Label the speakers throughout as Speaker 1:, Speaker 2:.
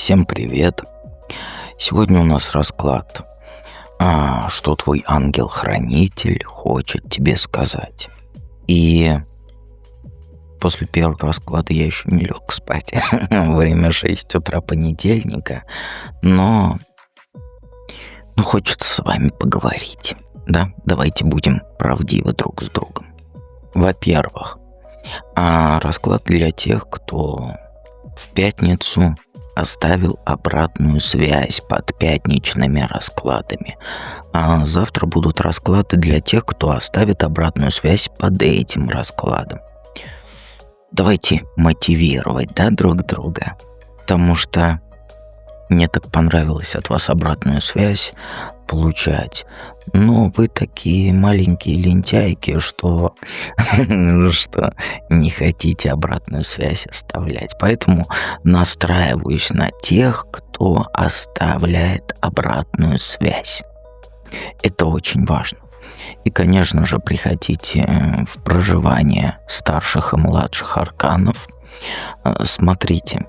Speaker 1: Всем привет! Сегодня у нас расклад, что твой ангел-хранитель хочет тебе сказать. И после первого расклада я еще не лег спать. Время 6 утра понедельника. Но хочется с вами поговорить. Да, давайте будем правдивы друг с другом. Во-первых, расклад для тех, кто в пятницу оставил обратную связь под пятничными раскладами. А завтра будут расклады для тех, кто оставит обратную связь под этим раскладом. Давайте мотивировать, друг друга. Потому что мне так понравилось от вас обратную связь получать. Но вы такие маленькие лентяйки, что не хотите обратную связь оставлять. Поэтому настраиваюсь на тех, кто оставляет обратную связь. Это очень важно. И, конечно же, приходите в проживание старших и младших арканов. Смотрите.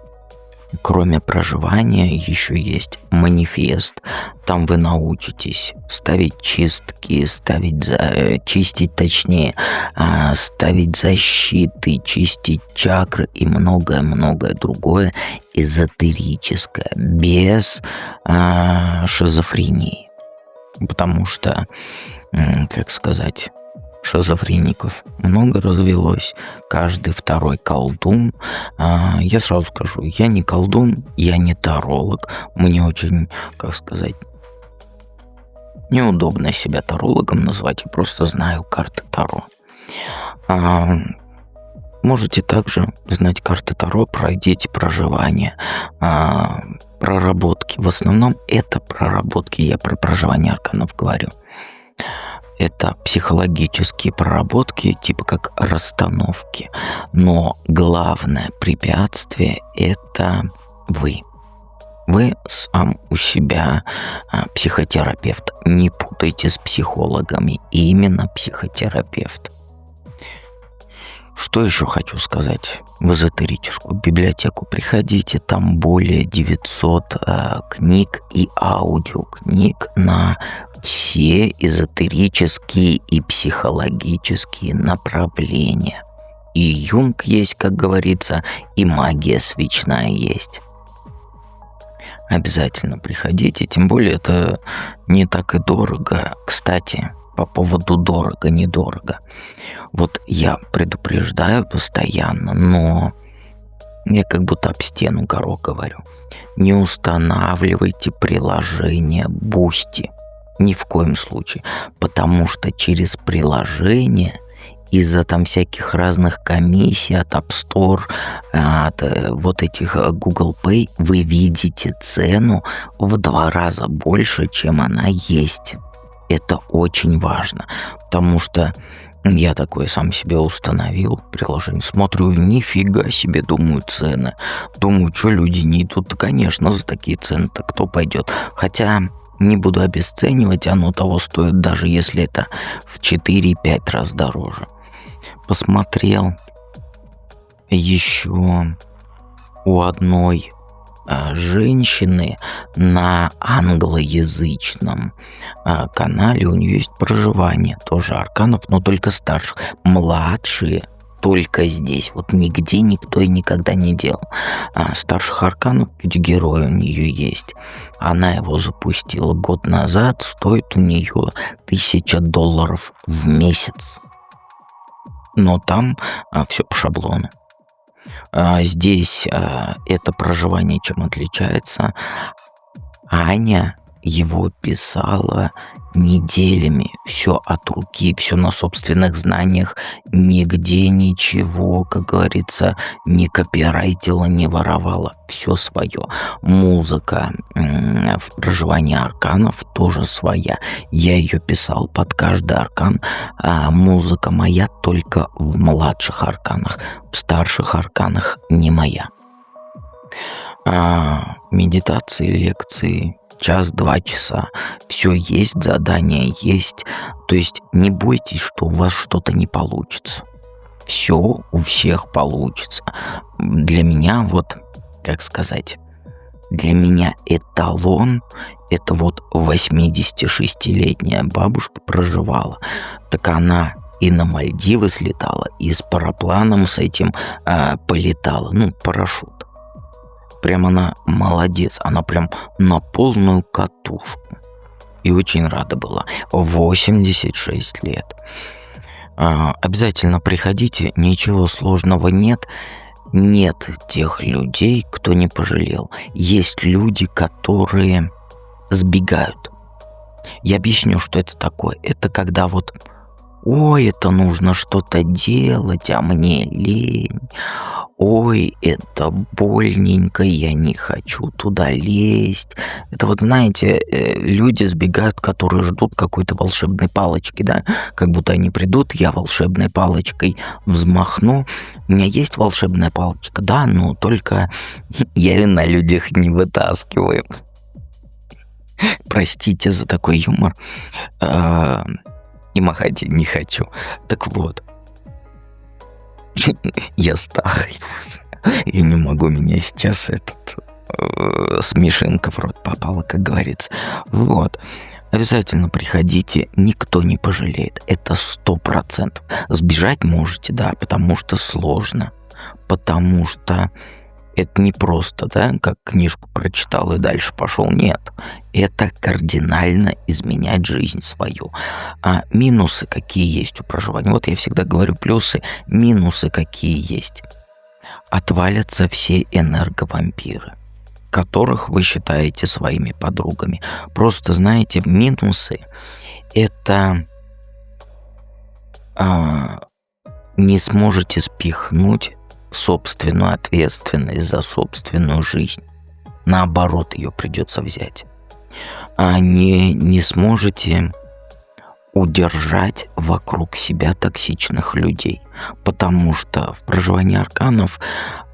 Speaker 1: Кроме проживания еще есть манифест. Там вы научитесь ставить чистки, чистить защиты, чистить чакры и многое-многое другое эзотерическое, без шизофрении. Потому что, шизофреников много развелось, каждый второй колдун. Я сразу скажу, я не колдун, я не таролог. Мне очень, неудобно себя тарологом назвать, я просто знаю карты Таро. Можете также знать карты Таро, пройдите проживание, проработки. В основном это проработки, я про проживание арканов говорю. Это психологические проработки, типа как расстановки. Но главное препятствие – это вы. Вы сам у себя психотерапевт. Не путайте с психологами. Именно психотерапевт. Что еще хочу сказать? В эзотерическую библиотеку приходите, там более 900 книг и аудиокниг на все эзотерические и психологические направления. И Юнг есть, как говорится, и магия свечная есть. Обязательно приходите, тем более это не так и дорого. Кстати, по поводу дорого-недорого. Вот я предупреждаю постоянно, но я как будто об стену горох говорю. Не устанавливайте приложение Boosty. Ни в коем случае. Потому что через приложение, из-за там всяких разных комиссий от App Store, от вот этих Google Pay, вы видите цену в 2 раза больше, чем она есть. Это очень важно, потому что я такое сам себе установил приложение. Смотрю, нифига себе, думаю, цены. Думаю, что люди не идут? Да, конечно, за такие цены-то кто пойдет? Хотя не буду обесценивать, оно того стоит, даже если это в 4-5 раз дороже. Посмотрел еще у одной женщины на англоязычном канале, у нее есть проживание тоже арканов, но только старших. Младшие только здесь, вот нигде никто и никогда не делал. Старших арканов, герой у нее есть. Она его запустила год назад, стоит у нее $1000 в месяц. Но там все по шаблону. Здесь это проживание чем отличается? Аня его писала неделями, все от руки, все на собственных знаниях, нигде ничего, как говорится, не копирайтила, не воровала, все свое. Музыка в проживании арканов тоже своя. Я ее писал под каждый аркан, а музыка моя только в младших арканах, в старших арканах не моя. Медитации, лекции, 1-2 часа. Все есть, задания есть. То есть не бойтесь, что у вас что-то не получится. Все у всех получится. Для меня, Для меня эталон — это вот 86-летняя бабушка проживала. Так она и на Мальдивы слетала, и с парапланом с этим полетала. Ну, парашют. Прям она молодец. Она прям на полную катушку. И очень рада была. 86 лет. Обязательно приходите. Ничего сложного нет. Нет тех людей, кто не пожалел. Есть люди, которые сбегают. Я объясню, что это такое. Это когда вот: ой, это нужно что-то делать, а мне лень. Ой, это больненько, я не хочу туда лезть. Это вот, знаете, люди сбегают, которые ждут какой-то волшебной палочки, да? Как будто они придут, я волшебной палочкой взмахну. У меня есть волшебная палочка, да, но только я ее на людях не вытаскиваю. Простите за такой юмор. И махать я не хочу. Так вот. Я старый. И не могу, меня сейчас смешинка в рот попала, как говорится. Вот. Обязательно приходите, никто не пожалеет. Это 100%. Сбежать можете, да, потому что сложно. Потому что это не просто, да, как книжку прочитал и дальше пошел. Нет, это кардинально изменять жизнь свою. А минусы какие есть у проживания? Вот я всегда говорю плюсы, минусы какие есть. Отвалятся все энерговампиры, которых вы считаете своими подругами. Просто, знаете, минусы — это не сможете спихнуть собственную ответственность за собственную жизнь. Наоборот, ее придется взять. Не сможете удержать вокруг себя токсичных людей, потому что в проживании арканов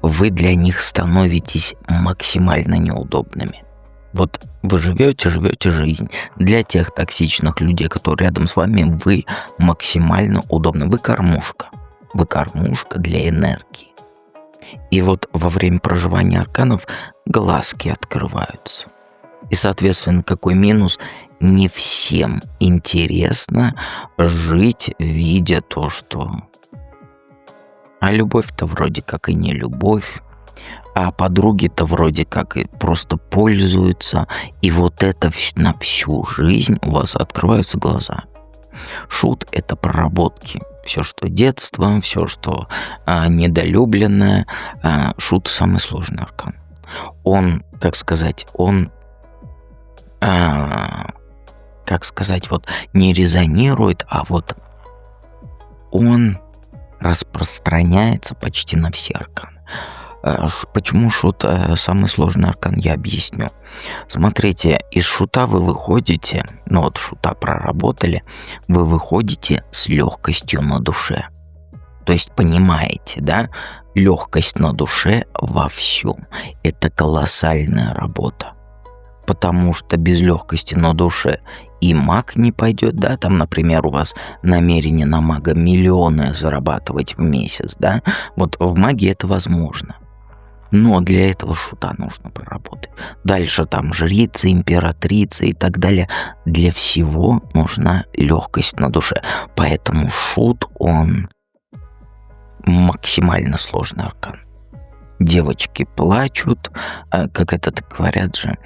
Speaker 1: вы для них становитесь максимально неудобными. Вот вы живете жизнь. Для тех токсичных людей, которые рядом с вами, вы максимально удобны. Вы кормушка. Вы кормушка для энергии. И вот во время проживания арканов глазки открываются. И, соответственно, какой минус? Не всем интересно жить, видя то, что... А любовь-то вроде как и не любовь. А подруги-то вроде как и просто пользуются. И вот это на всю жизнь у вас открываются глаза. Шут — это проработки. Все, что детство, все, что недолюбленное. Шут — самый сложный аркан. Он, вот не резонирует, а вот он распространяется почти на все арканы. Почему шут самый сложный аркан, я объясню. Смотрите, из шута вы выходите, шута проработали, вы выходите с легкостью на душе. То есть, понимаете, да, легкость на душе во всем. Это колоссальная работа. Потому что без легкости на душе и маг не пойдет, да, там, например, у вас намерение на мага миллионы зарабатывать в месяц, да, вот в магии это возможно. Но для этого шута нужно проработать. Дальше там жрица, императрица и так далее. Для всего нужна легкость на душе. Поэтому шут, он максимально сложный аркан. Девочки плачут, как это говорят же,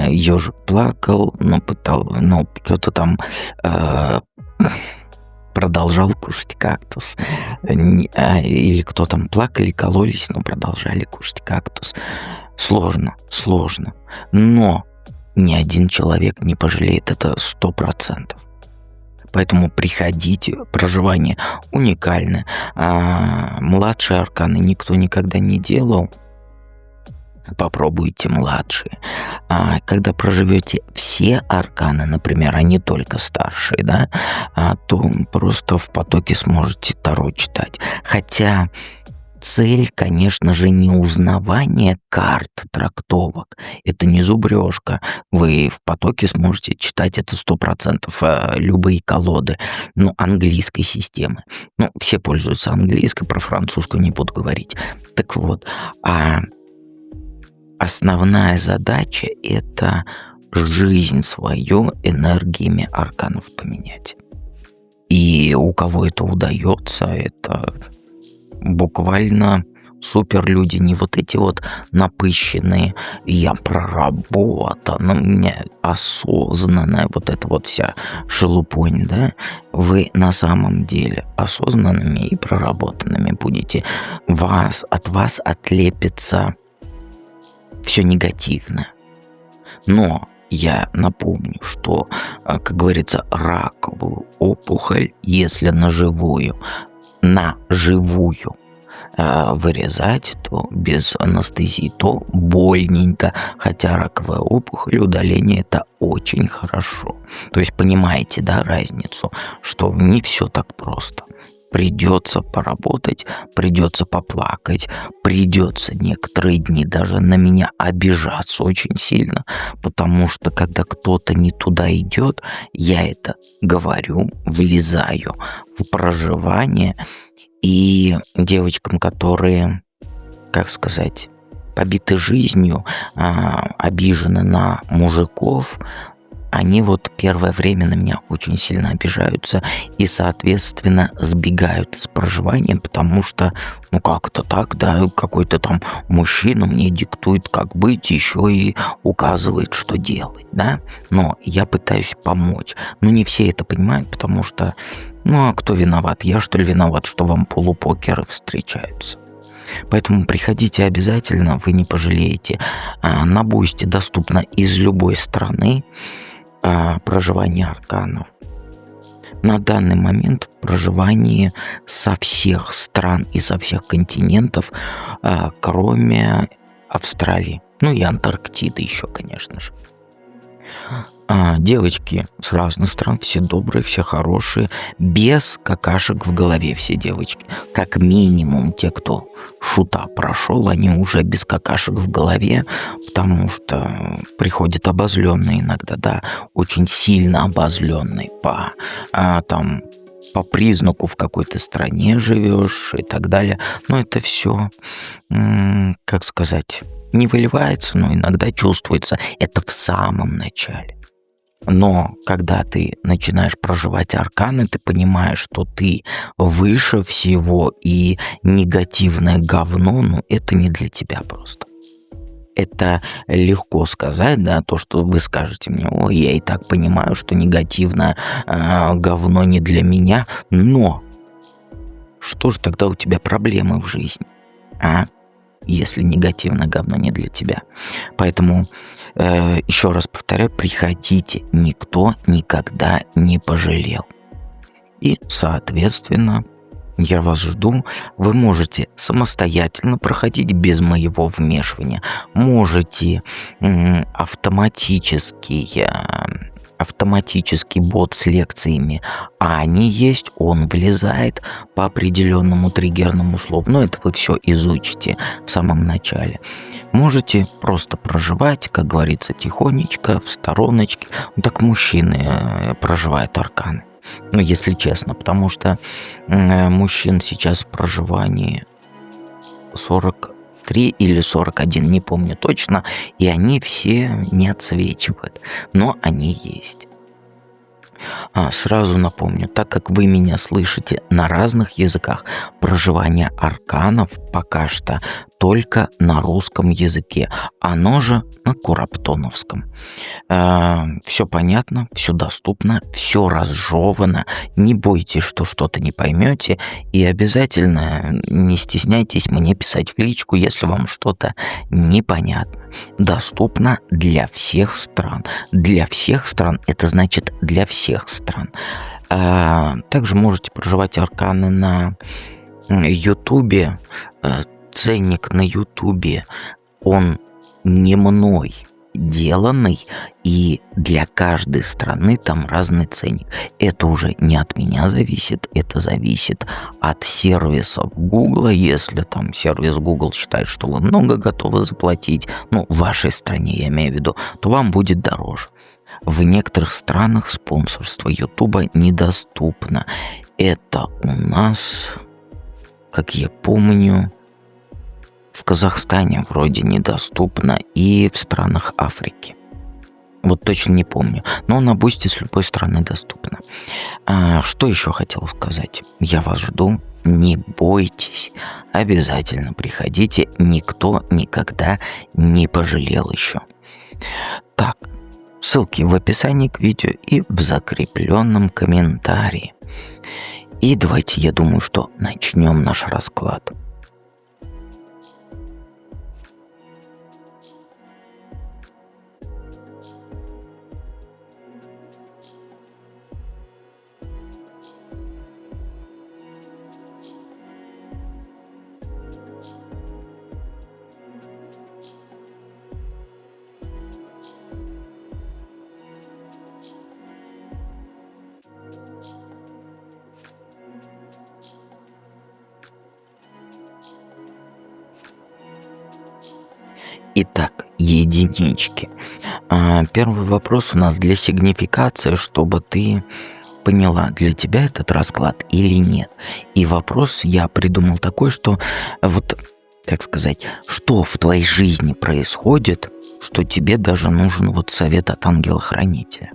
Speaker 1: ежик плакал, но кто-то там продолжал кушать кактус. Или кто там плакали, кололись, но продолжали кушать кактус. Сложно. Но ни один человек не пожалеет, это 100%. Поэтому приходите, проживание уникальное. Младшие арканы никто никогда не делал. Попробуйте младшие. Когда проживете все арканы, например, а не только старшие, да, то просто в потоке сможете Таро читать. Хотя цель, конечно же, не узнавание карт, трактовок. Это не зубрежка. Вы в потоке сможете читать это 100%, любые колоды, английской системы. Все пользуются английской, про французскую не буду говорить. Так вот, основная задача — это жизнь свою энергиями арканов поменять. И у кого это удается, это буквально суперлюди, не вот эти вот напыщенные «я проработан», у меня осознанная вот эта вот вся шелупонь, да? Вы на самом деле осознанными и проработанными будете. От вас отлепится все негативное. Но я напомню, что, как говорится, раковую опухоль, если на живую вырезать, то без анестезии, то больненько. Хотя раковая опухоль, удаление — это очень хорошо. То есть понимаете, да, разницу, что не все так просто. Придется поработать, придется поплакать, придется некоторые дни даже на меня обижаться очень сильно, потому что когда кто-то не туда идет, я это говорю, влезаю в проживание. И девочкам, которые, как сказать, побиты жизнью, обижены на мужиков, они вот первое время на меня очень сильно обижаются и, соответственно, сбегают из проживания, потому что, ну как это так, да, какой-то там мужчина мне диктует, как быть, еще и указывает, что делать, да. Но я пытаюсь помочь. Но не все это понимают, потому что, ну а кто виноват? Я, что ли, виноват, что вам полупокеры встречаются? Поэтому приходите обязательно, вы не пожалеете. На Бусти доступно из любой страны проживание арканов. На данный момент в проживании со всех стран и со всех континентов, кроме Австралии. Ну и Антарктиды еще, конечно же. Девочки с разных стран, все добрые, все хорошие, без какашек в голове все девочки. Как минимум те, кто шута прошел, они уже без какашек в голове, потому что приходят обозленные иногда, да, очень сильно обозленные по признаку, в какой ты стране живешь и так далее. Но это все, как сказать, не выливается, но иногда чувствуется. Это в самом начале. Но когда ты начинаешь проживать арканы, ты понимаешь, что ты выше всего, и негативное говно, ну, это не для тебя просто. Это легко сказать, да, то, что вы скажете мне: ой, я и так понимаю, что негативное говно не для меня, но что же тогда у тебя проблемы в жизни, если негативное говно не для тебя? Поэтому еще раз повторяю, приходите, никто никогда не пожалел. И, соответственно, я вас жду. Вы можете самостоятельно проходить без моего вмешивания. Можете автоматический бот с лекциями, они есть, он влезает по определенному триггерному слову, но это вы все изучите в самом начале. Можете просто проживать, как говорится, тихонечко, в стороночке. Ну, так мужчины проживают арканы, ну, если честно, потому что мужчин сейчас в проживании 43 или 41, не помню точно, и они все не отсвечивают, но они есть. Сразу напомню, так как вы меня слышите на разных языках, проживание арканов пока что только на русском языке, оно же на кураптоновском. Все понятно, все доступно, все разжевано. Не бойтесь, что что-то не поймете, и обязательно не стесняйтесь мне писать в личку, если вам что-то непонятно. Доступно для всех стран. Для всех стран — это значит для всех стран. Также можете проживать арканы на Ютубе. Ценник на Ютубе, он не мной деланный, и для каждой страны там разный ценник. Это уже не от меня зависит, это зависит от сервисов Гугла. Если там сервис Google считает, что вы много готовы заплатить, ну, в вашей стране я имею в виду, то вам будет дороже. В некоторых странах спонсорство Ютуба недоступно. Это у нас, как я помню, в Казахстане вроде недоступно и в странах Африки. Вот точно не помню, но на Бусти с любой страны доступно. Что еще хотел сказать? Я вас жду. Не бойтесь, обязательно приходите, никто никогда не пожалел еще. Так, ссылки в описании к видео и в закрепленном комментарии. И давайте, я думаю, что начнем наш расклад. Итак, единички. Первый вопрос у нас для сигнификации, чтобы ты поняла, для тебя этот расклад или нет. И вопрос я придумал такой, что вот, как сказать, что в твоей жизни происходит, что тебе даже нужен вот совет от ангела-хранителя.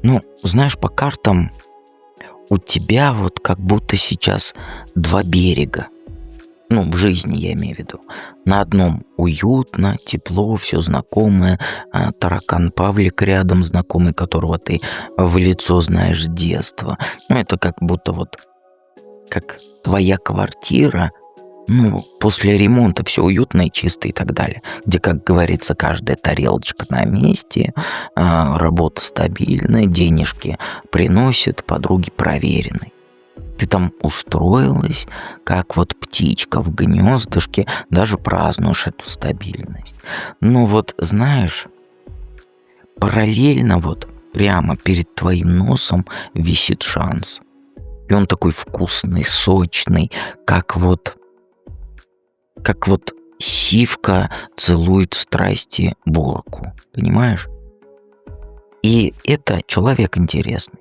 Speaker 1: Ну, знаешь, по картам у тебя вот как будто сейчас два берега. Ну, в жизни я имею в виду. На одном уютно, тепло, все знакомое. Таракан Павлик рядом, знакомый, которого ты в лицо знаешь с детства. Ну, это как будто вот как твоя квартира. Ну, после ремонта все уютно и чисто и так далее. Где, как говорится, каждая тарелочка на месте, работа стабильная, денежки приносят, подруги проверены. Ты там устроилась, как вот птичка в гнездышке, даже празднуешь эту стабильность. Но вот, знаешь, параллельно вот прямо перед твоим носом висит шанс. И он такой вкусный, сочный, как вот сивка целует страсти бурку, понимаешь? И это человек интересный.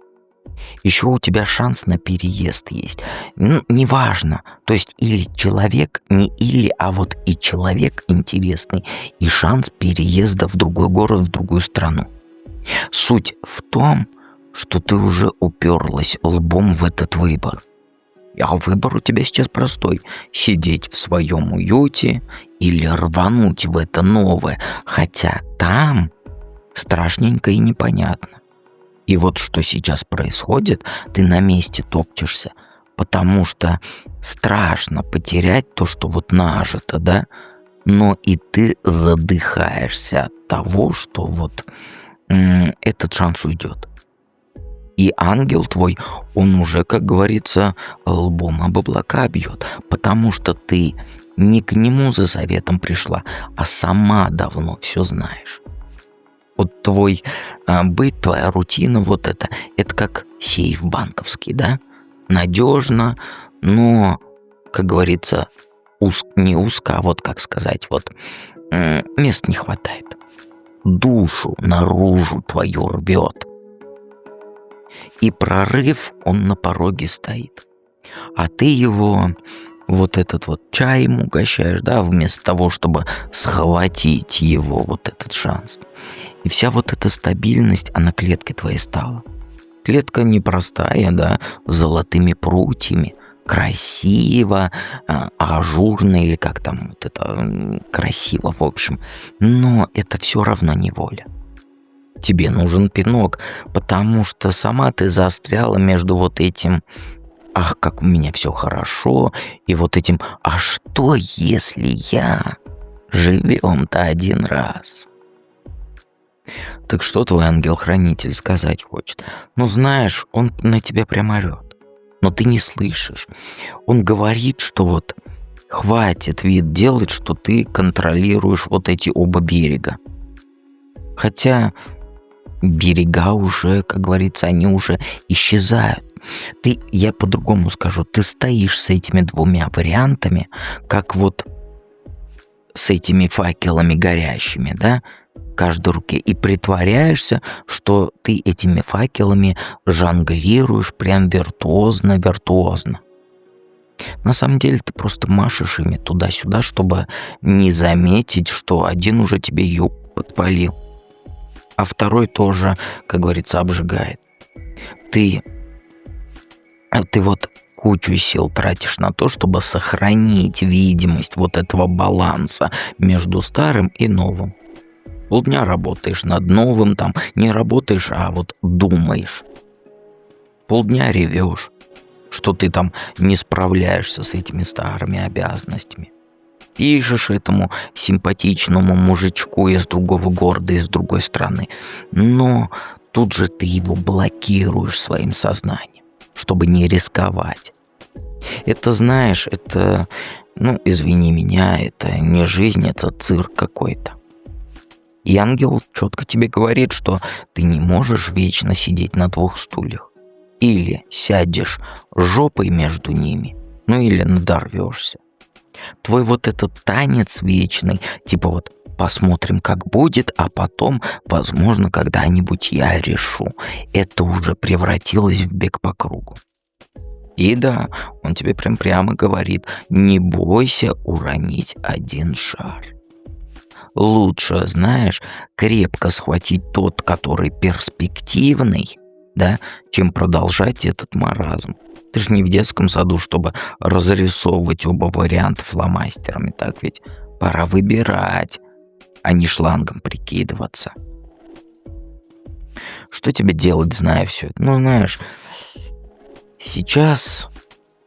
Speaker 1: Еще у тебя шанс на переезд есть. Ну, неважно. То есть или человек, не или, а вот и человек интересный, и шанс переезда в другой город, в другую страну. Суть в том, что ты уже уперлась лбом в этот выбор. А выбор у тебя сейчас простой. Сидеть в своем уюте или рвануть в это новое. Хотя там страшненько и непонятно. И вот что сейчас происходит, ты на месте топчешься, потому что страшно потерять то, что вот нажито, да? Но и ты задыхаешься от того, что вот этот шанс уйдет. И ангел твой, он уже, как говорится, лбом об облака бьет, потому что ты не к нему за советом пришла, а сама давно все знаешь. Вот твой быт, твоя рутина, вот это как сейф банковский, да? Надежно, но, как говорится, не узко, а вот как сказать, вот мест не хватает. Душу наружу твою рвет. И прорыв, он на пороге стоит. А ты его, вот этот вот чаем угощаешь, да, вместо того, чтобы схватить его, вот этот шанс. И вся вот эта стабильность, она клетке твоей стала. Клетка непростая, да, с золотыми прутьями, красиво, ажурно, или как там вот это, красиво, в общем. Но это все равно неволя. Тебе нужен пинок, потому что сама ты застряла между вот этим «ах, как у меня все хорошо», и вот этим «а что, если я живем-то один раз?» Так что твой ангел-хранитель сказать хочет? Ну, знаешь, он на тебя прямо орет, но ты не слышишь. Он говорит, что вот хватит вид делать, что ты контролируешь вот эти оба берега. Хотя берега уже, как говорится, они уже исчезают. Я по-другому скажу, ты стоишь с этими двумя вариантами, как вот с этими факелами горящими, да, в каждой руке, и притворяешься, что ты этими факелами жонглируешь прям виртуозно. На самом деле ты просто машешь ими туда-сюда, чтобы не заметить, что один уже тебе юбку подпалил, а второй тоже, как говорится, обжигает. Ты, ты вот кучу сил тратишь на то, чтобы сохранить видимость вот этого баланса между старым и новым. Полдня работаешь над новым, там не работаешь, а вот думаешь. Полдня ревешь, что ты там не справляешься с этими старыми обязанностями. Пишешь этому симпатичному мужичку из другого города, из другой страны, но тут же ты его блокируешь своим сознанием, чтобы не рисковать. Это, знаешь, это, извини меня, это не жизнь, это цирк какой-то. И ангел четко тебе говорит, что ты не можешь вечно сидеть на двух стульях. Или сядешь жопой между ними, или надорвешься. Твой вот этот танец вечный, типа вот посмотрим, как будет, а потом, возможно, когда-нибудь я решу. Это уже превратилось в бег по кругу. И да, он тебе прямо говорит, не бойся уронить один шар. Лучше, знаешь, крепко схватить тот, который перспективный, да, чем продолжать этот маразм. Ты же не в детском саду, чтобы разрисовывать оба варианта фломастерами, так ведь? Пора выбирать, а не шлангом прикидываться. Что тебе делать, зная все это? Знаешь, сейчас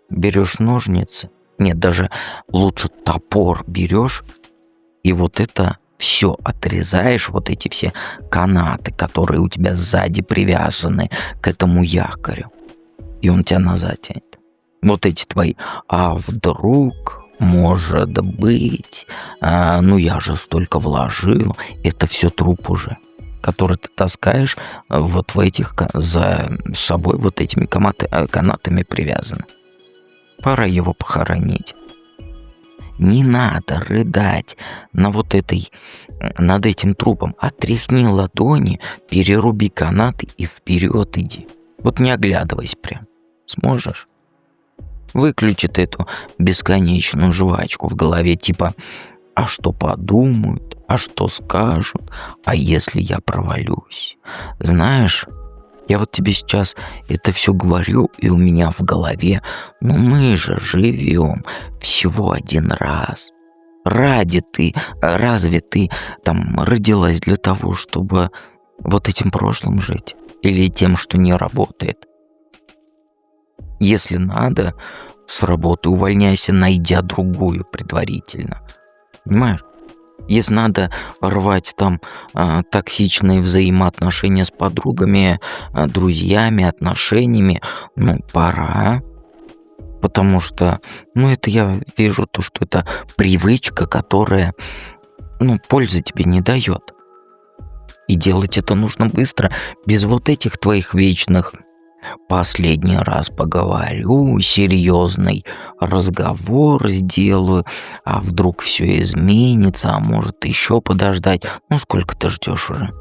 Speaker 1: берешь ножницы, нет, даже лучше топор берешь, и вот это все отрезаешь, вот эти все канаты, которые у тебя сзади привязаны к этому якорю. И он тебя назад тянет. Вот эти твои, а вдруг, может быть, я же столько вложил, это все труп уже, который ты таскаешь вот в этих, за собой вот этими канатами привязаны. Пора его похоронить. Не надо рыдать над этим трупом. Отряхни ладони, переруби канаты и вперед иди. Вот не оглядывайся прям. Сможешь? Выключи эту бесконечную жвачку в голове, типа «А что подумают? А что скажут? А если я провалюсь?» Знаешь, я вот тебе сейчас это все говорю, и у меня в голове, мы же живем всего один раз. Разве ты там родилась для того, чтобы вот этим прошлым жить? Или тем, что не работает? Если надо, с работы увольняйся, найдя другую предварительно. Понимаешь? Если надо рвать там токсичные взаимоотношения с подругами, друзьями, отношениями, пора. Потому что, это я вижу то, что это привычка, которая, пользы тебе не дает. И делать это нужно быстро, без вот этих твоих вечных «последний раз поговорю», серьезный разговор сделаю, а вдруг все изменится, а может еще подождать. Сколько ты ждешь уже?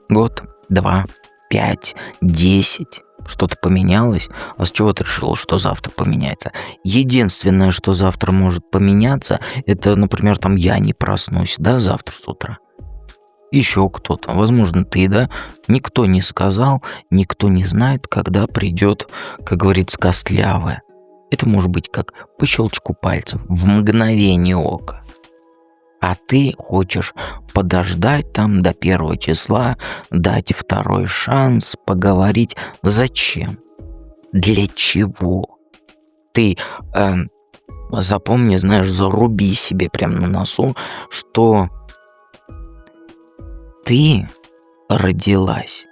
Speaker 1: Год, 2, 5, 10. Что-то поменялось? А с чего ты решил, что завтра поменяется? Единственное, что завтра может поменяться, это, например, я не проснусь, завтра с утра. Еще кто-то, возможно, ты, Никто не сказал, никто не знает, когда придет, как говорится, костлявая. Это может быть как по щелчку пальцев, в мгновение ока. А ты хочешь подождать до 1 числа, дать второй шанс, поговорить. Зачем? Для чего? Ты запомни, заруби себе прямо на носу, что ты родилась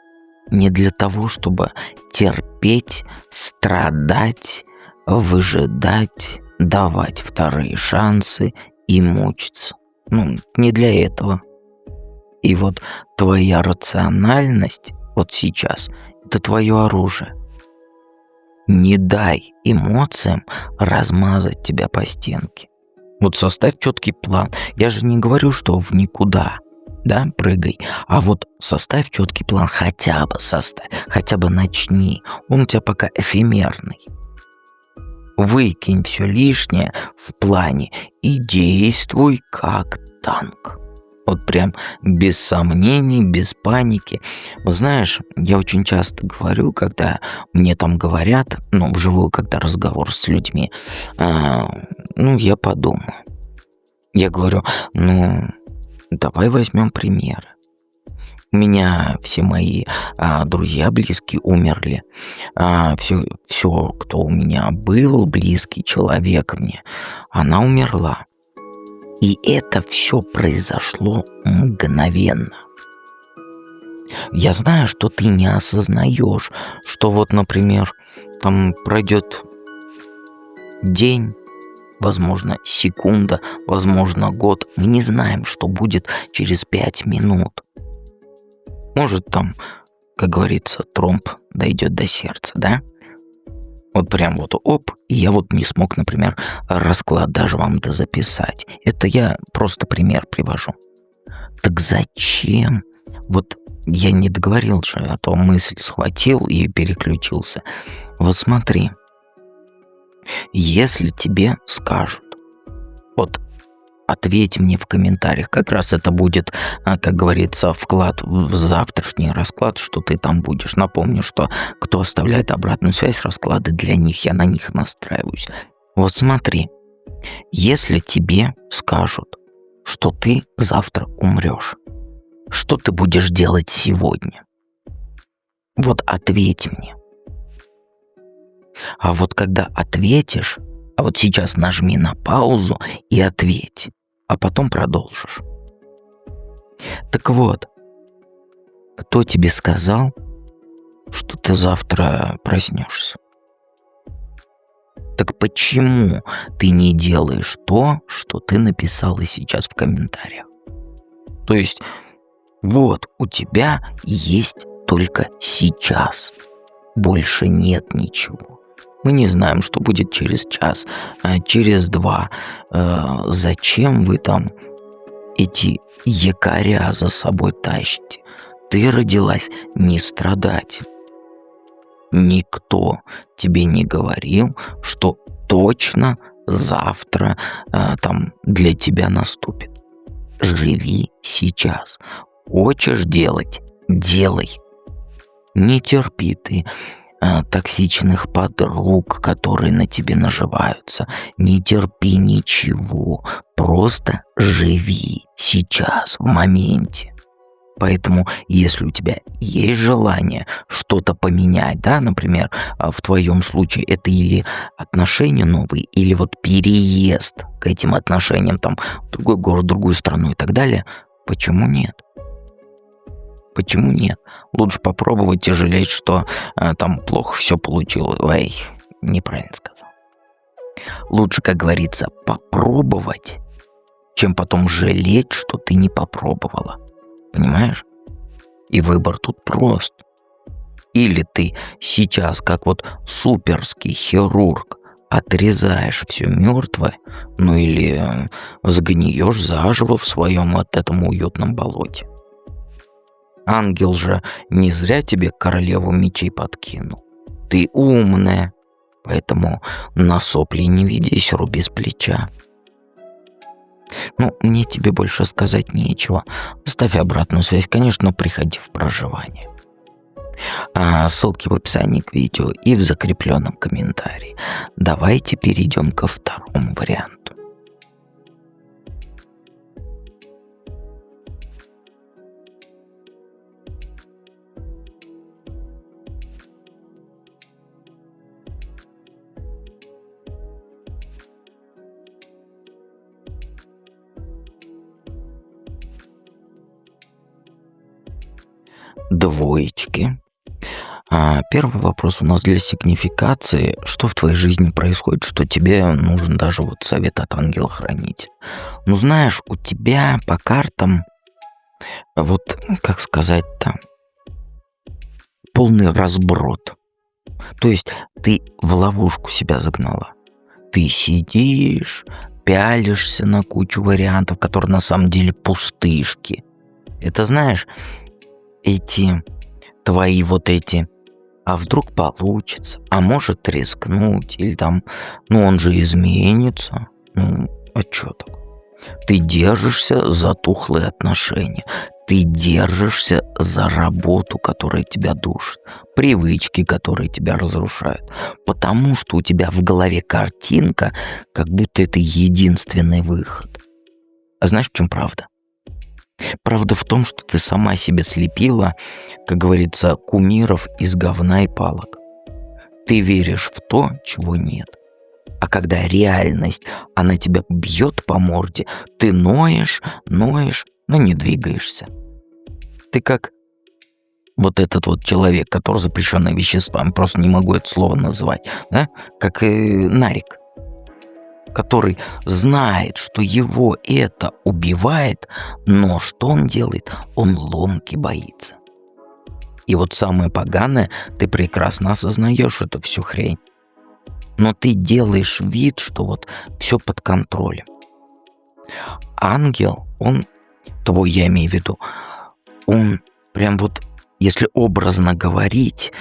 Speaker 1: не для того, чтобы терпеть, страдать, выжидать, давать вторые шансы и мучиться. Не для этого. И вот твоя рациональность вот сейчас – это твое оружие. Не дай эмоциям размазать тебя по стенке. Вот составь четкий план. Я же не говорю, что в никуда, прыгай. А вот составь четкий план, хотя бы начни. Он у тебя пока эфемерный. Выкинь все лишнее в плане и действуй как танк. Вот прям без сомнений, без паники. Вот знаешь, я очень часто говорю, когда мне там говорят, вживую, когда разговор с людьми, я подумаю. Я говорю, давай возьмем пример. У меня все мои друзья близкие умерли. Все, кто у меня был близкий человек мне, она умерла. И это все произошло мгновенно. Я знаю, что ты не осознаешь, что вот, например, там пройдет день, возможно, секунда, возможно, год. Мы не знаем, что будет через 5 минут. Может, там, как говорится, тромб дойдет до сердца, да? Вот прям вот оп, и я вот не смог, например, расклад даже вам записать. Это я просто пример привожу. Так зачем? Вот я не договорил же, а то мысль схватил и переключился. Вот смотри, если тебе скажут, вот ответь мне в комментариях, как раз это будет, как говорится, вклад в завтрашний расклад, что ты там будешь. Напомню, что кто оставляет обратную связь, расклады для них, я на них настраиваюсь. Вот смотри, если тебе скажут, что ты завтра умрешь, что ты будешь делать сегодня? Вот ответь мне. А вот когда ответишь, а вот сейчас нажми на паузу и ответь, а потом продолжишь. Так вот, кто тебе сказал, что ты завтра проснешься? Так почему ты не делаешь то, что ты написала сейчас в комментариях? То есть, вот у тебя есть только сейчас. Больше нет ничего. Мы не знаем, что будет через час, через 2. Зачем вы там эти якоря за собой тащите? Ты родилась не страдать. Никто тебе не говорил, что точно завтра там для тебя наступит. Живи сейчас. Хочешь делать – делай. Не терпи ты токсичных подруг, которые на тебе наживаются. Не терпи ничего. Просто живи сейчас, в моменте. Поэтому, если у тебя есть желание что-то поменять, да, например, в твоем случае это или отношения новые, или вот переезд к этим отношениям, там, в другой город, в другую страну и так далее, почему нет? Почему нет? Лучше попробовать и жалеть, что там плохо все получилось. Ой, неправильно сказал. Лучше, как говорится, попробовать, чем потом жалеть, что ты не попробовала. Понимаешь? И выбор тут прост. Или ты сейчас, как вот суперский хирург, отрезаешь все мертвое, или сгниешь заживо в своем вот этом уютном болоте. Ангел же не зря тебе королеву мечей подкинул. Ты умная, поэтому на сопли не ведись, руби с плеча. Мне тебе больше сказать нечего. Ставь обратную связь, конечно, приходи в проживание. Ссылки в описании к видео и в закрепленном комментарии. Давайте перейдем ко второму варианту. Двоечки. Первый вопрос у нас для сигнификации. Что в твоей жизни происходит, что тебе нужен даже вот совет от ангела-хранителя? Знаешь, у тебя по картам, вот, как сказать-то, полный разброд. То есть ты в ловушку себя загнала. Ты сидишь, пялишься на кучу вариантов, которые на самом деле пустышки. Это, знаешь, эти твои вот эти А вдруг получится? А может рискнуть? Или там, ну он же изменится. Ну, а чё так? Ты держишься за тухлые отношения. Ты держишься за работу, которая тебя душит. Привычки, которые тебя разрушают. Потому что у тебя в голове картинка, как будто это единственный выход. А знаешь, в чем правда? Правда в том, что ты сама себе слепила, как говорится, кумиров из говна и палок. Ты веришь в то, чего нет. А когда реальность, она тебя бьет по морде, ты ноешь, но не двигаешься. Ты как вот этот вот человек, который запрещенное вещество, просто не могу это слово называть, да? Как нарик, который знает, что его это убивает, но что он делает? Он ломки боится. И вот самое поганое, ты прекрасно осознаешь эту всю хрень. Но ты делаешь вид, что вот все под контролем. Ангел, он, твой я имею в виду, он прям вот, если образно говорить,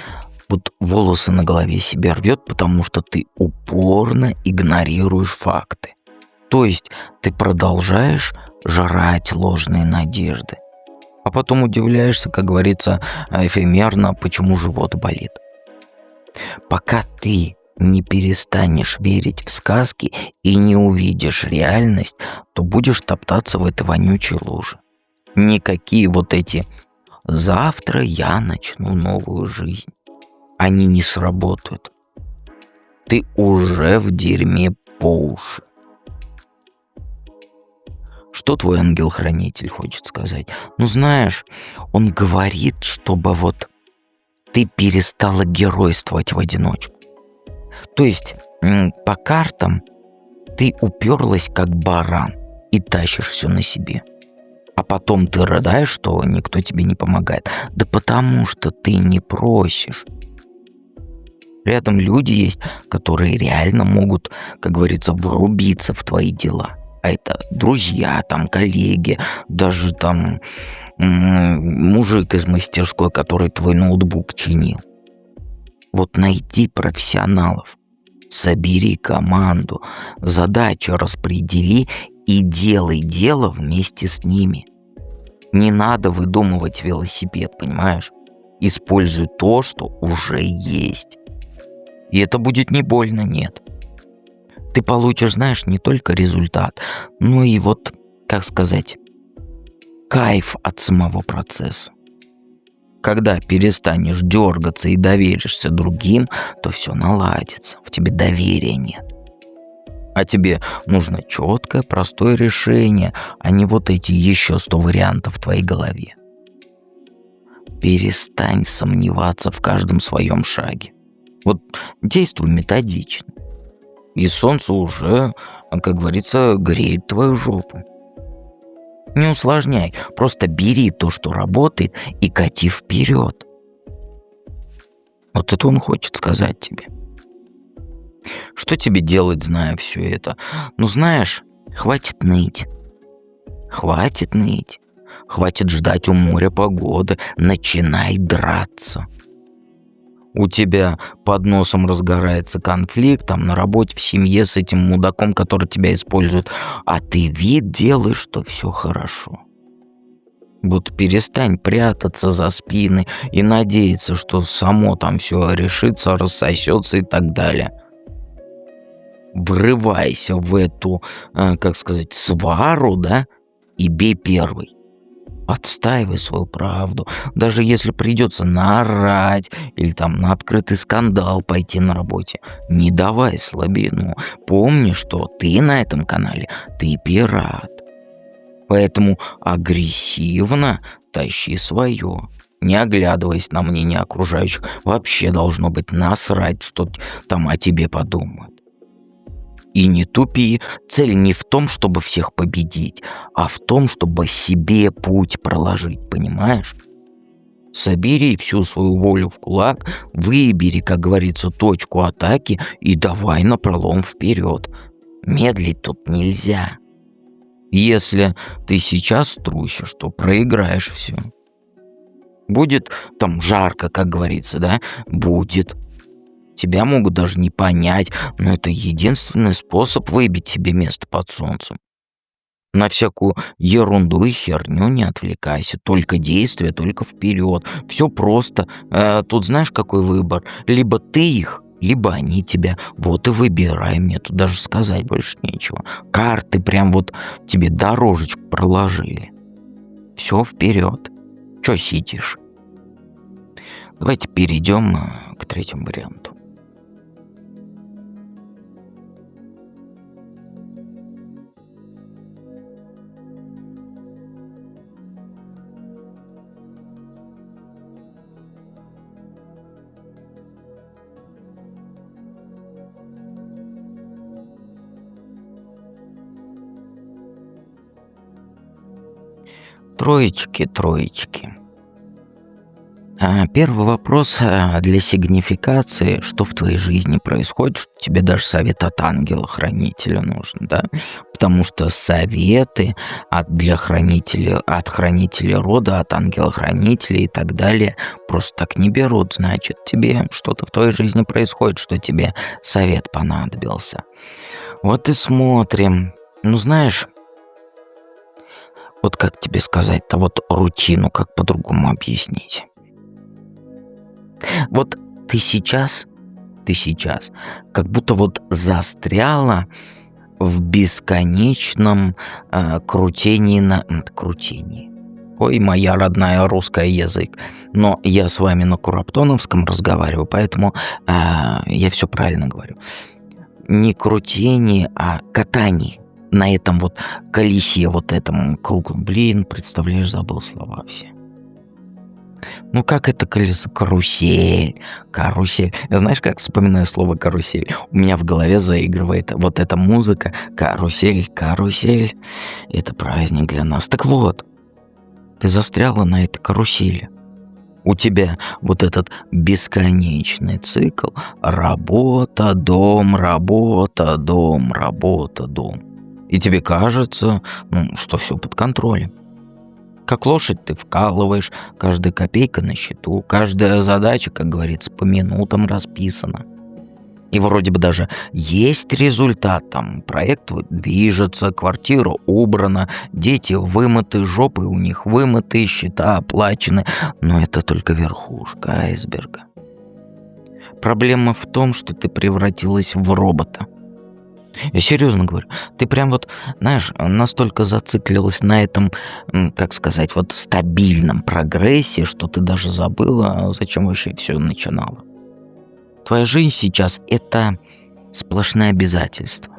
Speaker 1: вот волосы на голове себе рвет, потому что ты упорно игнорируешь факты. То есть ты продолжаешь жрать ложные надежды. А потом удивляешься, как говорится, эфемерно, почему живот болит. Пока ты не перестанешь верить в сказки и не увидишь реальность, то будешь топтаться в этой вонючей луже. Никакие вот эти «завтра я начну новую жизнь», они не сработают. Ты уже в дерьме по уши. Что твой ангел-хранитель хочет сказать? Ну знаешь, он говорит, чтобы вот ты перестала геройствовать в одиночку. То есть по картам ты уперлась как баран и тащишь все на себе. А потом ты рыдаешь, что никто тебе не помогает. Да потому что ты не просишь. Рядом люди есть, которые реально могут, как говорится, врубиться в твои дела. А это друзья, там, коллеги, даже там мужик из мастерской, который твой ноутбук чинил. Вот найди профессионалов, собери команду, задачи распредели и делай дело вместе с ними. Не надо выдумывать велосипед, понимаешь? Используй то, что уже есть. И это будет не больно, нет. Ты получишь, знаешь, не только результат, но и вот, как сказать, кайф от самого процесса. Когда перестанешь дергаться и доверишься другим, то все наладится, в тебе доверия нет. А тебе нужно четкое, простое решение, а не вот эти еще 100 вариантов в твоей голове. Перестань сомневаться в каждом своем шаге. Вот действуй методично. И солнце уже, как говорится, греет твою жопу. Не усложняй, просто бери то, что работает, и кати вперед. Вот это он хочет сказать тебе. Что тебе делать, зная все это? Ну, знаешь, хватит ныть. Хватит ныть. Хватит ждать у моря погоды. Начинай драться. У тебя под носом разгорается конфликт, там на работе, в семье с этим мудаком, который тебя использует, а ты вид делаешь, что все хорошо. Вот перестань прятаться за спины и надеяться, что само там все решится, рассосется и так далее. Врывайся в эту, как сказать, свару, да, и бей первый. Отстаивай свою правду, даже если придется наорать или там на открытый скандал пойти на работе. Не давай слабину. Помни, что ты на этом канале, ты пират. Поэтому агрессивно тащи свое. Не оглядываясь на мнение окружающих, вообще должно быть насрать, что там о тебе подумают. И не тупи, цель не в том, чтобы всех победить, а в том, чтобы себе путь проложить, понимаешь? Собери всю свою волю в кулак, выбери, как говорится, точку атаки и давай напролом вперед. Медлить тут нельзя. Если ты сейчас струсишь, то проиграешь все. Будет там жарко, как говорится, да? Будет. Тебя могут даже не понять, но это единственный способ выбить себе место под солнцем. На всякую ерунду и херню не отвлекайся, только действия, только вперед. Все просто. Тут знаешь, какой выбор? Либо ты их, либо они тебя. Вот и выбирай, мне тут даже сказать больше нечего. Карты прям вот тебе дорожечку проложили. Все вперед. Че сидишь? Давайте перейдем к третьему варианту. Троечки, троечки. Первый вопрос для сигнификации, что в твоей жизни происходит, что тебе даже совет от ангела-хранителя нужен, да? Потому что советы для хранителя, от хранителя рода, от ангела-хранителя и так далее просто так не берут. Значит, тебе что-то в твоей жизни происходит, что тебе совет понадобился. Вот и смотрим. Ну, знаешь, вот как тебе сказать-то, вот рутину, как по-другому объяснить? Вот ты сейчас, как будто вот застряла в бесконечном крутении. Ой, моя родная русский язык. Но я с вами на кураптоновском разговариваю, поэтому я все правильно говорю. Не крутении, а катании на этом вот колесе, вот этом круглом. Блин, представляешь, забыл слова все. Ну как это колесо? Карусель. Знаешь, как вспоминаю слово карусель? У меня в голове заигрывает вот эта музыка. Карусель. Это праздник для нас. Так вот, ты застряла на этой карусели. У тебя вот этот бесконечный цикл работа, дом. И тебе кажется, что все под контролем. Как лошадь ты вкалываешь, каждая копейка на счету, каждая задача, как говорится, по минутам расписана. И вроде бы даже есть результат, там проект движется, квартира убрана, дети вымыты, жопы у них вымыты, счета оплачены, но это только верхушка айсберга. Проблема в том, что ты превратилась в робота. Я серьезно говорю, ты прям вот, знаешь, настолько зациклилась на этом, как сказать, вот стабильном прогрессе, что ты даже забыла, зачем вообще все начинала. Твоя жизнь сейчас – это сплошные обязательства.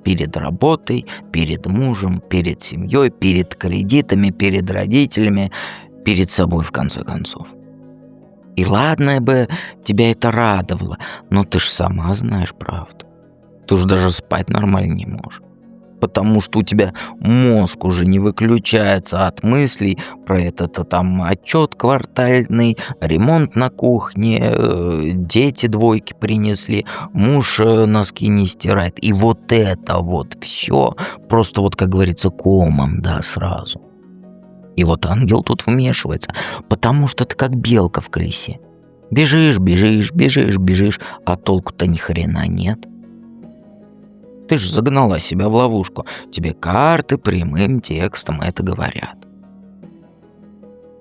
Speaker 1: Перед работой, перед мужем, перед семьей, перед кредитами, перед родителями, перед собой, в конце концов. И ладно бы тебя это радовало, но ты ж сама знаешь правду. Ты уже даже спать нормально не можешь. Потому что у тебя мозг уже не выключается от мыслей про этот там отчет квартальный, ремонт на кухне, дети двойки принесли, муж носки не стирает. И вот это вот все просто вот, как говорится, комом, да, сразу. И вот ангел тут вмешивается, потому что ты как белка в колесе. Бежишь, а толку-то ни хрена нет. Ты же загнала себя в ловушку. Тебе карты прямым текстом это говорят.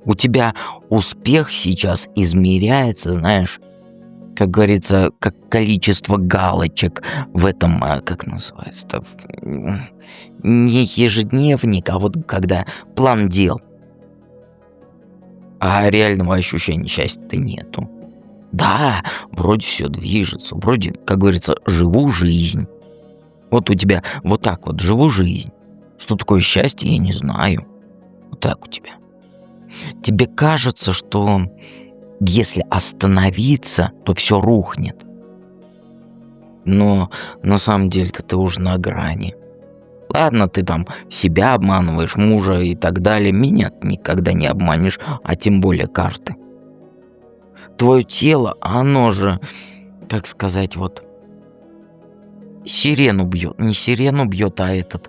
Speaker 1: У тебя успех сейчас измеряется, знаешь, как говорится, как количество галочек в этом, как называется-то, не ежедневник, а вот когда план дел. А реального ощущения счастья-то нету. Да, вроде все движется, вроде, как говорится, живу жизнь. Вот у тебя вот так вот, живу жизнь. Что такое счастье, я не знаю. Вот так у тебя. Тебе кажется, что если остановиться, то все рухнет. Но на самом деле-то ты уже на грани. Ладно, ты там себя обманываешь, мужа и так далее. Меня ты никогда не обманешь, а тем более карты. Твое тело, оно же, как сказать, вот... Сирену бьет, не сирену бьет, а этот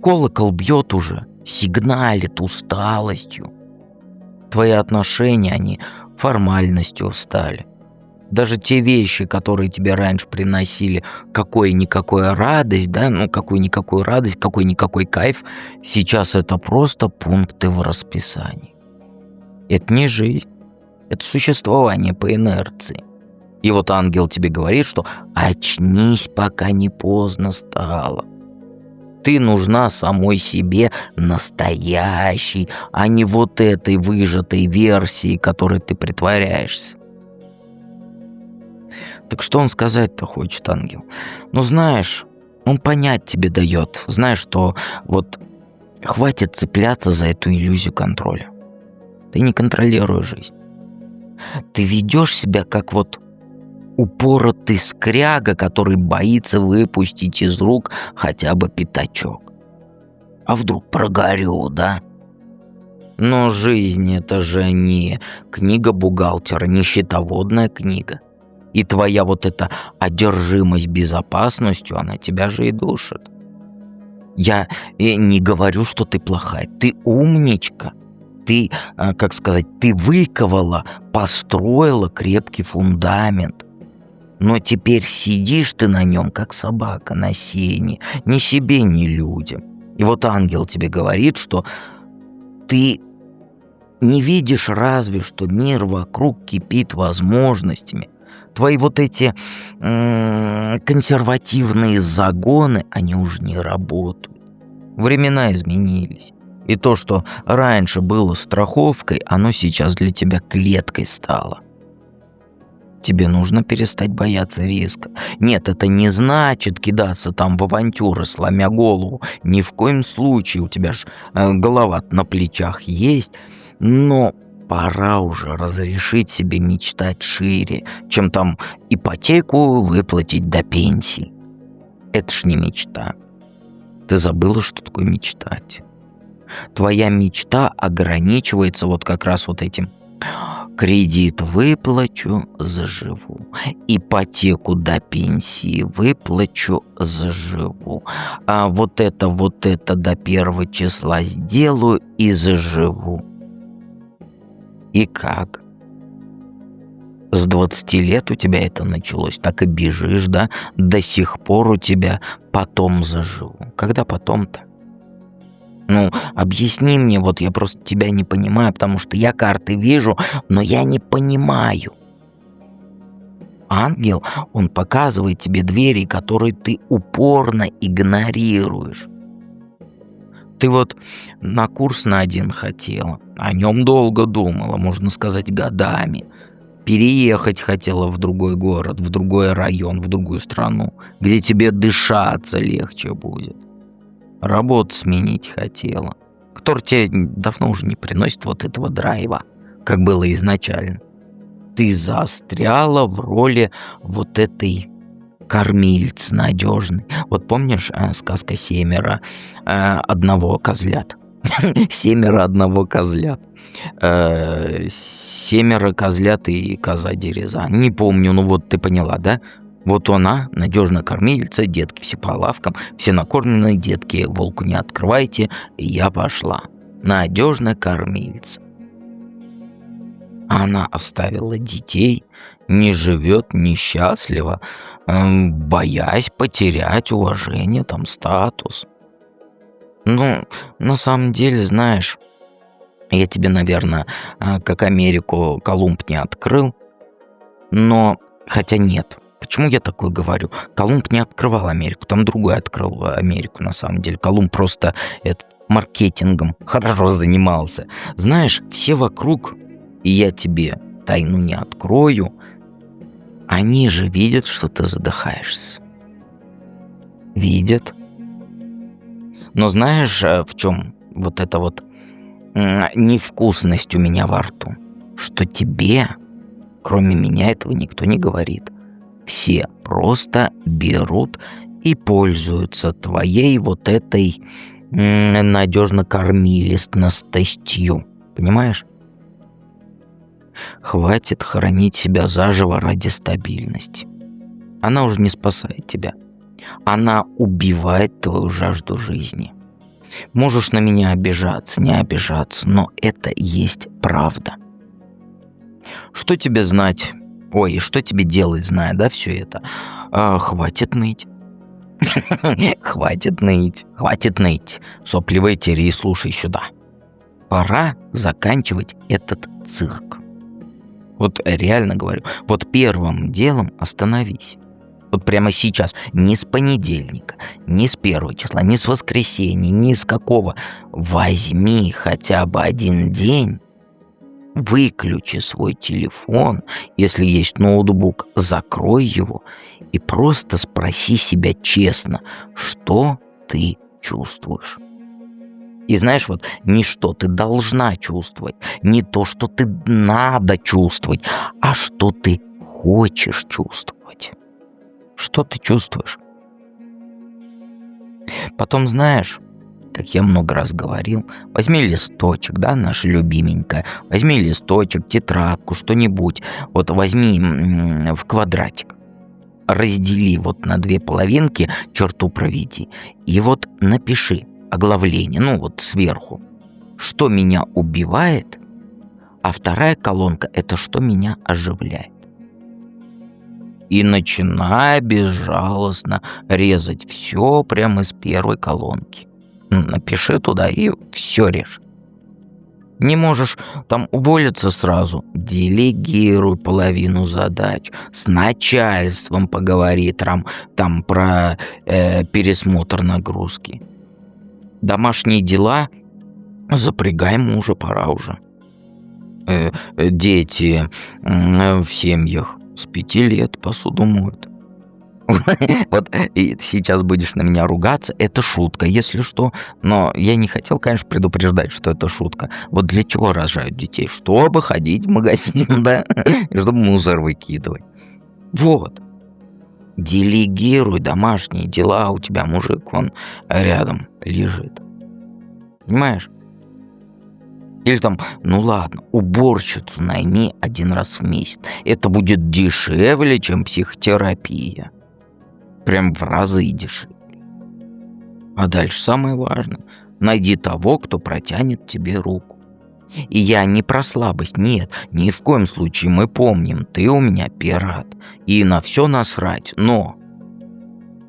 Speaker 1: колокол бьет уже, сигналит усталостью. Твои отношения, они формальностью стали. Даже те вещи, которые тебе раньше приносили какую-никакую радость, да, какую-никакую радость, какой-никакой кайф, сейчас это просто пункты в расписании. Это не жизнь, это существование по инерции. И вот ангел тебе говорит, что очнись, пока не поздно стало. Ты нужна самой себе настоящей, а не вот этой выжатой версии, которой ты притворяешься. Так что он сказать-то хочет, ангел? Знаешь, он понять тебе дает. Знаешь, что вот хватит цепляться за эту иллюзию контроля. Ты не контролируешь жизнь. Ты ведешь себя как вот упоротый скряга, который боится выпустить из рук хотя бы пятачок. А вдруг прогорю, да? Но жизнь — это же не книга бухгалтера, не счетоводная книга. И твоя вот эта одержимость безопасностью, она тебя же и душит. Я не говорю, что ты плохая. Ты умничка. Ты, ты выковала, построила крепкий фундамент. Но теперь сидишь ты на нем, как собака на сене, ни себе, ни людям. И вот ангел тебе говорит, что ты не видишь разве, что мир вокруг кипит возможностями. Твои вот эти консервативные загоны, они уже не работают. Времена изменились. И то, что раньше было страховкой, оно сейчас для тебя клеткой стало. Тебе нужно перестать бояться риска. Нет, это не значит кидаться там в авантюры, сломя голову. Ни в коем случае, у тебя же голова на плечах есть. Но пора уже разрешить себе мечтать шире, чем там ипотеку выплатить до пенсии. Это ж не мечта. Ты забыла, что такое мечтать. Твоя мечта ограничивается вот как раз вот этим. Кредит выплачу, заживу. Ипотеку до пенсии выплачу, заживу. А вот это до 1 числа сделаю и заживу. И как? С 20 лет у тебя это началось, так и бежишь, да? До сих пор у тебя потом заживу. Когда потом-то? Объясни мне, вот я просто тебя не понимаю, потому что я карты вижу, но я не понимаю. Ангел, он показывает тебе двери, которые ты упорно игнорируешь. Ты вот на курс на один хотела, о нем долго думала, можно сказать, годами. Переехать хотела в другой город, в другой район, в другую страну, где тебе дышаться легче будет. Работу сменить хотела, который тебе давно уже не приносит вот этого драйва, как было изначально. Ты застряла в роли вот этой кормильцы надежной. Вот помнишь сказка «Семеро одного козлят»? «Семеро одного козлят». 7 козлят и коза дереза. Не помню, вот ты поняла, да? Вот она, надежная кормилица, детки все по лавкам, все накормленные, детки, волку не открывайте, и я пошла. Надежная кормилица. Она оставила детей, не живет несчастливо, боясь потерять уважение, там, статус. На самом деле, знаешь, я тебе, наверное, как Америку Колумб не открыл, но, хотя нет. Почему я такое говорю? Колумб не открывал Америку, там другой открыл Америку на самом деле. Колумб просто маркетингом хорошо занимался. Знаешь, все вокруг, и я тебе тайну не открою, они же видят, что ты задыхаешься. Видят. Но знаешь, в чем вот эта вот невкусность у меня во рту? Что тебе, кроме меня, этого никто не говорит. Все просто берут и пользуются твоей вот этой надежно кормилистностью. Понимаешь? Хватит хоронить себя заживо ради стабильности. Она уже не спасает тебя. Она убивает твою жажду жизни. Можешь на меня обижаться, не обижаться, но это есть правда. Что тебе знать? Ой, что тебе делать, зная, да, все это? Хватит ныть. Хватит ныть, хватит ныть. Сопливая тери, слушай сюда. Пора заканчивать этот цирк. Вот реально говорю, вот первым делом остановись. Вот прямо сейчас, не с понедельника, не с первого числа, не с воскресенья, ни с какого. Возьми хотя бы один день, выключи свой телефон, если есть ноутбук, закрой его и просто спроси себя честно, что ты чувствуешь. И знаешь, вот не что ты должна чувствовать, не то, что ты надо чувствовать, а что ты хочешь чувствовать. Что ты чувствуешь? Потом, знаешь, как я много раз говорил, возьми листочек, да, наша любименькая, возьми листочек, тетрадку, что-нибудь, вот возьми в квадратик, раздели вот на две половинки, черту проведи, и вот напиши оглавление, ну вот сверху, что меня убивает, а вторая колонка – это что меня оживляет. И начинай безжалостно резать все прямо из первой колонки. Напиши туда и все режь. Не можешь там уволиться сразу, делегируй половину задач, с начальством поговори там про пересмотр нагрузки. Домашние дела запрягай мужа, пора уже. Дети в семьях с 5 лет посуду моют. Вот и сейчас будешь на меня ругаться, это шутка, если что. Но я не хотел, конечно, предупреждать, что это шутка. Вот для чего рожают детей? Чтобы ходить в магазин, да? И чтобы мусор выкидывать. Вот. Делегируй домашние дела, у тебя мужик вон рядом лежит. Понимаешь? Или там, ну ладно, уборщицу найми один раз в месяц. Это будет дешевле, чем психотерапия. Прям в разы дешевле. А дальше самое важное. Найди того, кто протянет тебе руку. И я не про слабость, нет, ни в коем случае. Мы помним, ты у меня пират. И на все насрать, но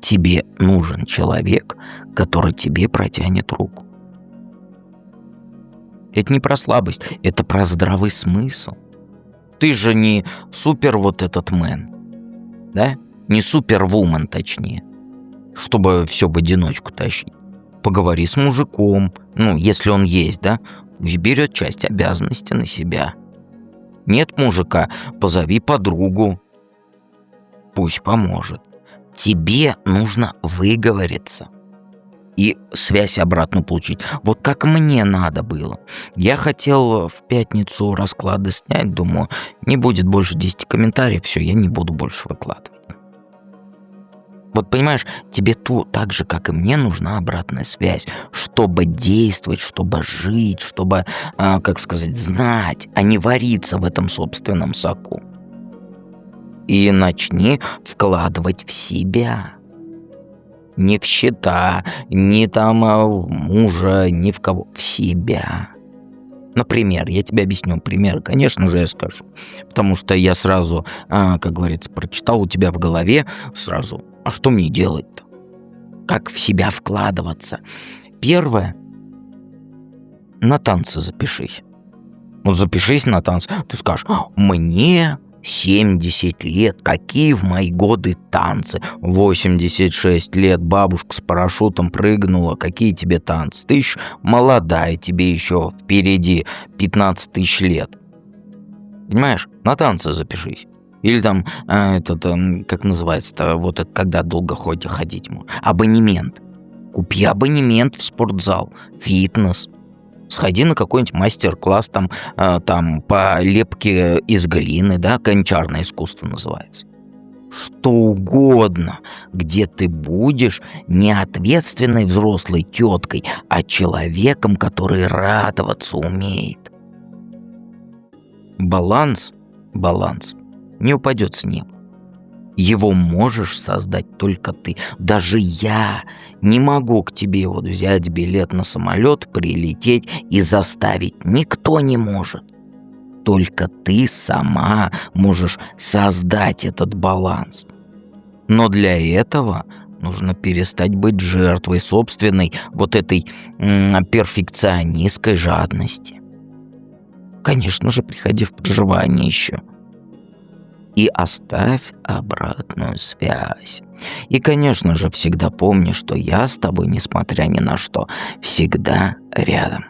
Speaker 1: тебе нужен человек, который тебе протянет руку. Это не про слабость, это про здравый смысл. Ты же не супер вот этот мэн, да? Не супервумен, точнее, чтобы все в одиночку тащить. Поговори с мужиком, ну, если он есть, да? Пусть берет часть обязанностей на себя. Нет мужика, позови подругу. Пусть поможет. Тебе нужно выговориться и связь обратно получить. Вот как мне надо было. Я хотел в пятницу расклады снять, думаю, не будет больше 10 комментариев, все, я не буду больше выкладывать. Вот понимаешь, тебе так же, как и мне, нужна обратная связь, чтобы действовать, чтобы жить, чтобы, как сказать, знать, а не вариться в этом собственном соку. И начни вкладывать в себя. Не в счета, не там в мужа, ни в кого, в себя. Например, я тебе объясню пример, конечно же, я скажу. Потому что я сразу, как говорится, прочитал у тебя в голове сразу, а что мне делать-то? Как в себя вкладываться? Первое, на танцы запишись. Вот запишись на танцы, ты скажешь, мне 70 лет, какие в мои годы танцы? 86 лет, бабушка с парашютом прыгнула, какие тебе танцы? Ты еще молодая, тебе еще впереди 15 тысяч лет. Понимаешь, на танцы запишись. Или там, как называется-то, вот это, когда долго ходить можно. Абонемент. Купи абонемент в спортзал, фитнес. Сходи на какой-нибудь мастер-класс там по лепке из глины, да, гончарное искусство называется. Что угодно, где ты будешь не ответственной взрослой теткой, а человеком, который радоваться умеет. Баланс не упадет с неба. Его можешь создать только ты. Даже я не могу к тебе вот взять билет на самолет, прилететь и заставить. Никто не может. Только ты сама можешь создать этот баланс. Но для этого нужно перестать быть жертвой собственной вот этой перфекционистской жадности. Конечно же, приходи в проживание еще. И оставь обратную связь. И, конечно же, всегда помни, что я с тобой, несмотря ни на что, всегда рядом.